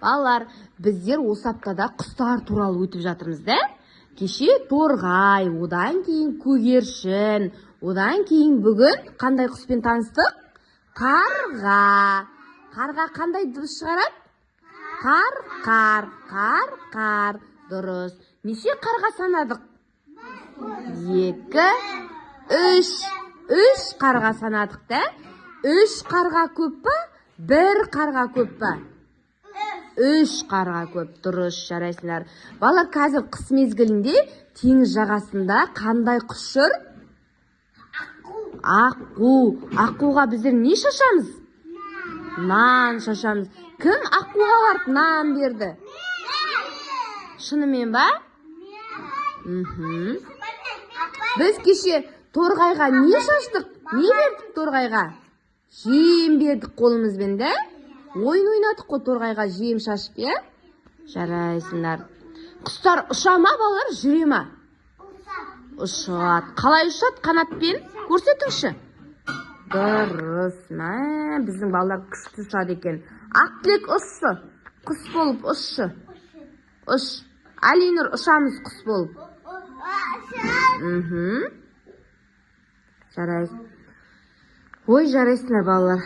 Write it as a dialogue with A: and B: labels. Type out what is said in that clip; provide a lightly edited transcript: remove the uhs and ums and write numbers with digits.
A: Балалар, біздер осы аптада құстар туралы өтіп жатырмыз, да? Кеше торғай, одан кейін көгершін, одан кейін бүгін қандай құспен таныстық? Қарға. Қарға қандай дыбыс шығарады? Қар. Дұрыс. Неше қарға санадық? 2, 3. 3 қарға санадық, да? 3 қарға көп па? 1 қарға көп па? 3 қарға көп. Дұрыс, жарайсыңдар. Балалар, қазір қыс мезгілінде теңіз жағасында қандай құс жүр? Аққу. Аққуға біздер не шашамыз? Нан шашамыз. Кім аққуға барып нан берді? Шынымен ба? Біз кеше торғайға не шаштық? Не бердік торғайға? Жем бердік қолымызбен, да? Ойын ойнадық қой торғайға жем шашып, е? Жарайсыңдар. Құстар ұша ма, балалар, жүре ма? Ұшады. Қалай ұшады? Қанатпен? Көрсетіңші. Дұрыс. Біздің балалар күшті ұшады екен. Ақтілек ұшшы. Құс болып ұшшы. Ұш. Алинұр, ұшамыз құс болып. Жарайсың. Ой, жарайсыңдар балалар.